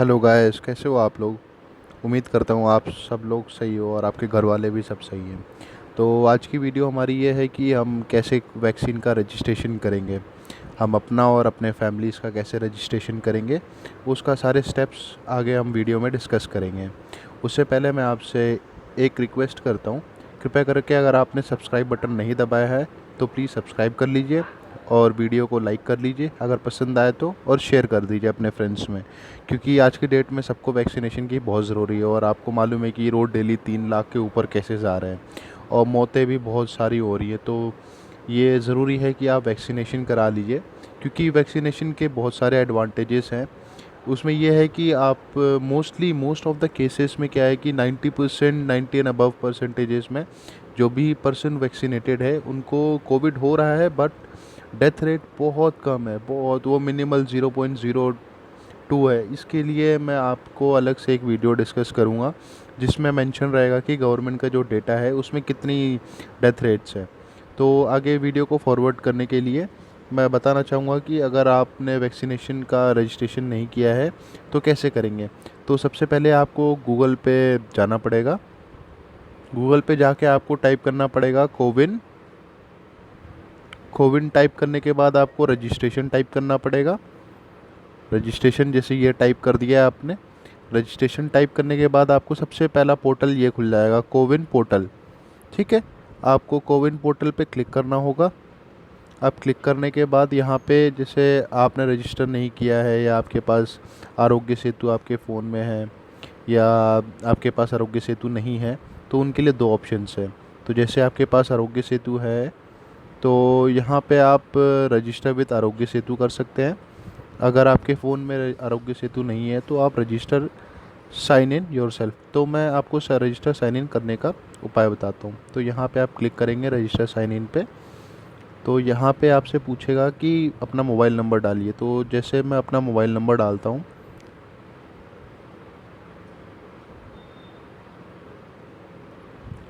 Hello guys, कैसे हो आप लोग। उम्मीद करता हूँ आप सब लोग सही हो और आपके घर वाले भी सब सही हैं। तो आज की वीडियो हमारी ये है कि हम कैसे वैक्सीन का रजिस्ट्रेशन करेंगे। हम अपना और अपने फैमिलीज़ का कैसे रजिस्ट्रेशन करेंगे, उसका सारे स्टेप्स आगे हम वीडियो में डिस्कस करेंगे। उससे पहले मैं आपसे एक रिक्वेस्ट करता हूँ, कृपया करके अगर आपने सब्सक्राइब बटन नहीं दबाया है तो प्लीज़ सब्सक्राइब कर लीजिए और वीडियो को लाइक कर लीजिए अगर पसंद आए तो, और शेयर कर दीजिए अपने फ्रेंड्स में। क्योंकि आज की डेट में सबको वैक्सीनेशन की बहुत ज़रूरी है और आपको मालूम है कि रोज़ डेली 3 लाख के ऊपर केसेस आ रहे हैं और मौतें भी बहुत सारी हो रही है। तो ये ज़रूरी है कि आप वैक्सीनेशन करा लीजिए, क्योंकि वैक्सीनेशन के बहुत सारे एडवांटेजेस हैं। उसमें यह है कि आप मोस्ट ऑफ द केसेस में क्या है कि 90%, 90 एंड अबव परसेंटेजेस में जो भी पर्सन वैक्सीनेटेड है उनको कोविड हो रहा है, बट डेथ रेट बहुत कम है, बहुत, वो मिनिमल 0.02 है। इसके लिए मैं आपको अलग से एक वीडियो डिस्कस करूँगा जिसमें मेंशन रहेगा कि गवर्नमेंट का जो डेटा है उसमें कितनी डेथ रेट्स है। तो आगे वीडियो को फॉरवर्ड करने के लिए मैं बताना चाहूँगा कि अगर आपने वैक्सीनेशन का रजिस्ट्रेशन नहीं किया है तो कैसे करेंगे। तो सबसे पहले आपको गूगल पे जाना पड़ेगा। गूगल पे जाके आपको टाइप करना पड़ेगा कोविन। कोविन टाइप करने के बाद आपको रजिस्ट्रेशन टाइप करना पड़ेगा। रजिस्ट्रेशन जैसे ये टाइप कर दिया है आपने, रजिस्ट्रेशन टाइप करने के बाद आपको सबसे पहला पोर्टल ये खुल जाएगा, कोविन पोर्टल। ठीक है, आपको कोविन पोर्टल पे क्लिक करना होगा। आप क्लिक करने के बाद यहाँ पे जैसे आपने रजिस्टर नहीं किया है या आपके पास आरोग्य सेतु आपके फ़ोन में है या आपके पास आरोग्य सेतु नहीं है, तो उनके लिए दो ऑप्शंस है। तो जैसे आपके पास आरोग्य सेतु है तो यहाँ पे आप रजिस्टर विद आरोग्य सेतु कर सकते हैं। अगर आपके फ़ोन में आरोग्य सेतु नहीं है तो आप रजिस्टर साइन इन योरसेल्फ। तो मैं आपको रजिस्टर साइन इन करने का उपाय बताता हूँ। तो यहाँ पे आप क्लिक करेंगे रजिस्टर साइन इन पे। तो यहाँ पे आपसे पूछेगा कि अपना मोबाइल नंबर डालिए। तो जैसे मैं अपना मोबाइल नंबर डालता हूँ,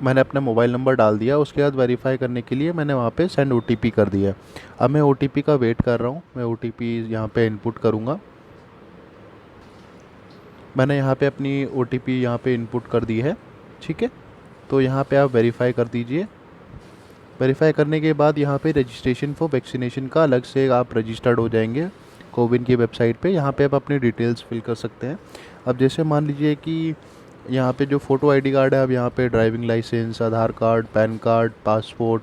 मैंने अपना मोबाइल नंबर डाल दिया। उसके बाद वेरीफाई करने के लिए मैंने वहाँ पे सेंड ओटीपी कर दिया। अब मैं ओटीपी का वेट कर रहा हूँ। मैं ओटीपी यहाँ पे इनपुट करूँगा। मैंने यहाँ पे अपनी ओटीपी यहाँ पे इनपुट कर दी है। ठीक है, तो यहाँ पे आप वेरीफाई कर दीजिए। वेरीफाई करने के बाद यहाँ पे रजिस्ट्रेशन फॉर वैक्सीनेशन का अलग से आप रजिस्टर्ड हो जाएंगे कोविन की वेबसाइट पे। यहाँ पे आप अपनी डिटेल्स फिल कर सकते हैं। अब जैसे मान लीजिए कि यहाँ पे जो फ़ोटो आईडी कार्ड है, अब यहाँ पे driving licence, Aadhaar card, PAN card, passport,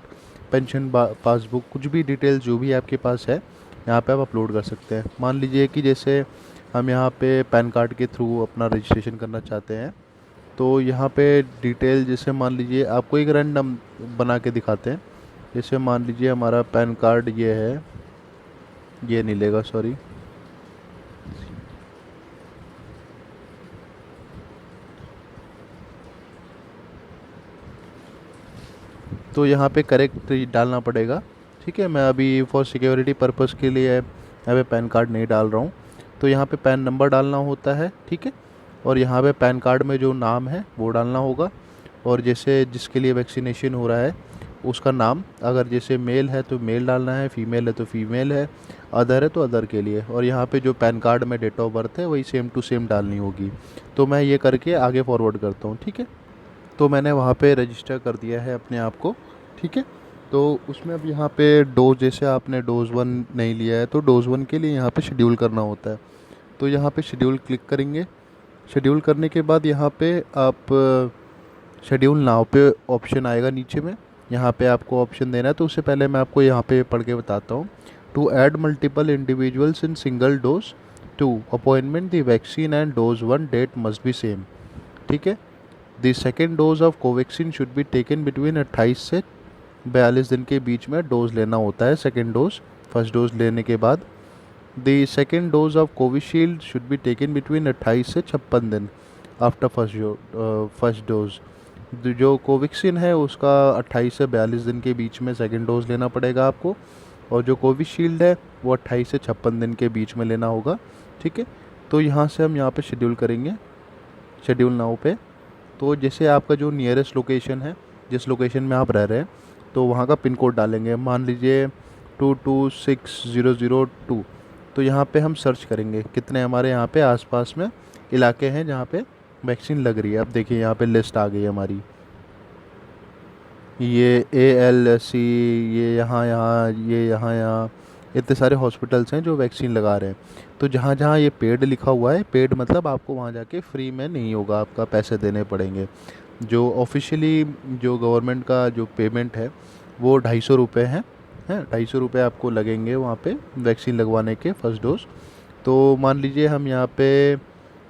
pension passbook, कुछ भी डिटेल्स जो भी आपके पास है यहाँ पे आप अपलोड कर सकते हैं। मान लीजिए कि जैसे हम यहाँ पे पैन कार्ड के थ्रू अपना रजिस्ट्रेशन करना चाहते हैं, तो यहाँ पे डिटेल जैसे मान लीजिए आपको एक रैंडम बना के दिखाते हैं। जैसे मान लीजिए हमारा पैन कार्ड ये है, ये नहीं लेगा, सॉरी। तो यहाँ पे करेक्ट डालना पड़ेगा। ठीक है, मैं अभी फॉर सिक्योरिटी पर्पस के लिए यहाँ पे पैन कार्ड नहीं डाल रहा हूँ। तो यहाँ पे पैन नंबर डालना होता है। ठीक है, और यहाँ पे पैन कार्ड में जो नाम है वो डालना होगा। और जैसे जिसके लिए वैक्सीनेशन हो रहा है उसका नाम, अगर जैसे मेल है तो मेल डालना है, फीमेल है तो फीमेल है, अदर है तो अदर के लिए। और यहाँ पे जो पैन कार्ड में डेट ऑफ बर्थ है वही सेम टू सेम डालनी होगी। तो मैं ये करके आगे फॉरवर्ड करता हूँ। ठीक है, तो मैंने वहाँ पे रजिस्टर कर दिया है अपने आप को। ठीक है, तो उसमें अब यहाँ पे डोज, जैसे आपने डोज 1 नहीं लिया है तो डोज 1 के लिए यहाँ पे शेड्यूल करना होता है। तो यहाँ पे शेड्यूल क्लिक करेंगे। शेड्यूल करने के बाद यहाँ पे आप शेड्यूल नाउ पे ऑप्शन आएगा नीचे में, यहाँ पे आपको ऑप्शन देना है। तो उससे पहले मैं आपको यहाँ पे पढ़ के बताता हूँ। To add multiple individuals in single dose, to appointment the vaccine and dose 1 date must be same. ठीक है, the second dose of Covaxin should be taken between 28 से 42 दिन के बीच में डोज लेना होता है, सेकेंड डोज फर्स्ट डोज लेने के बाद। The second dose of Covishield should be taken between 28 से 56 दिन आफ्टर फर्स्ट डोज। जो कोवैक्सीन है उसका 28 से 42 दिन के बीच में सेकेंड डोज लेना पड़ेगा आपको, और जो कोविशील्ड है वो 28 से 56 दिन के बीच में लेना होगा। ठीक है, तो यहाँ से हम यहाँ पे शेड्यूल करेंगे, शेड्यूल नाउ पे। तो जैसे आपका जो नियरेस्ट लोकेशन है, जिस लोकेशन में आप रह रहे हैं, तो वहाँ का पिन कोड डालेंगे। मान लीजिए 226002। तो यहाँ पे हम सर्च करेंगे कितने हमारे यहाँ पे आसपास में इलाके हैं जहाँ पे वैक्सीन लग रही है। अब देखिए यहाँ पे लिस्ट आ गई हमारी, ये ALC, ये यहाँ यहाँ, ये यहाँ यहाँ, इतने सारे हॉस्पिटल्स हैं जो वैक्सीन लगा रहे हैं। तो जहाँ जहाँ ये पेड लिखा हुआ है, पेड मतलब आपको वहाँ जाके फ्री में नहीं होगा, आपका पैसे देने पड़ेंगे। जो ऑफिशियली जो गवर्नमेंट का जो पेमेंट है वो 250 रुपये हैं 250 रुपये आपको लगेंगे वहाँ पे वैक्सीन लगवाने के फर्स्ट डोज। तो मान लीजिए हम यहाँ पे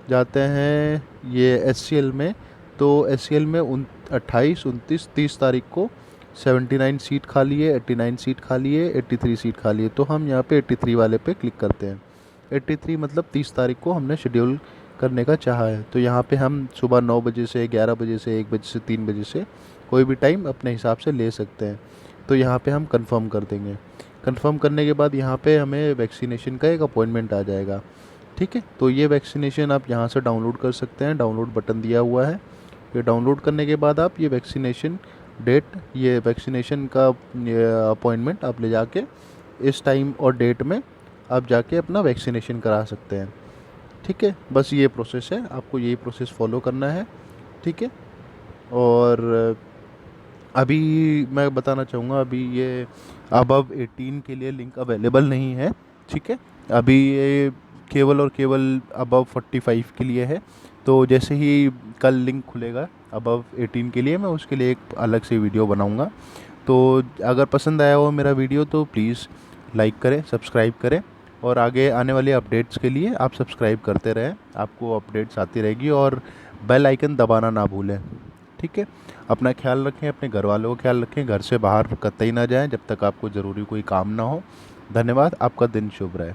जाते हैं ये SCL में, तो SCL में 28, 29, 30 तारीख को 79 सीट खाली है, 89 सीट खाली है, 83 सीट खाली है। तो हम यहाँ पे 83 वाले पे क्लिक करते हैं। 83 मतलब 30 तारीख को हमने शेड्यूल करने का चाहा है। तो यहाँ पे हम सुबह 9 बजे से, 11 बजे से, 1 बजे से, 3 बजे से कोई भी टाइम अपने हिसाब से ले सकते हैं। तो यहाँ पे हम कंफर्म कर देंगे। कंफर्म करने के बाद यहाँ पे हमें वैक्सीनेशन का एक अपॉइंटमेंट आ जाएगा। ठीक है, तो ये वैक्सीनेशन आप यहाँ से डाउनलोड कर सकते हैं, डाउनलोड बटन दिया हुआ है। ये डाउनलोड करने के बाद आप ये वैक्सीनेशन डेट, ये वैक्सीनेशन का अपॉइंटमेंट आप ले जाके इस टाइम और डेट में आप जाके अपना वैक्सीनेशन करा सकते हैं। ठीक है, बस ये प्रोसेस है, आपको यही प्रोसेस फॉलो करना है। ठीक है, और अभी मैं बताना चाहूँगा, अभी ये अबव 18 के लिए लिंक अवेलेबल नहीं है। ठीक है, अभी ये केवल और केवल अबव 45 के लिए है। तो जैसे ही कल लिंक खुलेगा अबव 18 के लिए, मैं उसके लिए एक अलग से वीडियो बनाऊंगा। तो अगर पसंद आया हो मेरा वीडियो तो प्लीज़ लाइक करें, सब्सक्राइब करें, और आगे आने वाले अपडेट्स के लिए आप सब्सक्राइब करते रहें, आपको अपडेट्स आती रहेगी, और बेल आइकन दबाना ना भूलें। ठीक है, अपना ख्याल रखें, अपने घर वालों का ख्याल रखें, घर से बाहर कतई ना जाएं जब तक आपको ज़रूरी कोई काम ना हो। धन्यवाद, आपका दिन शुभ रहे।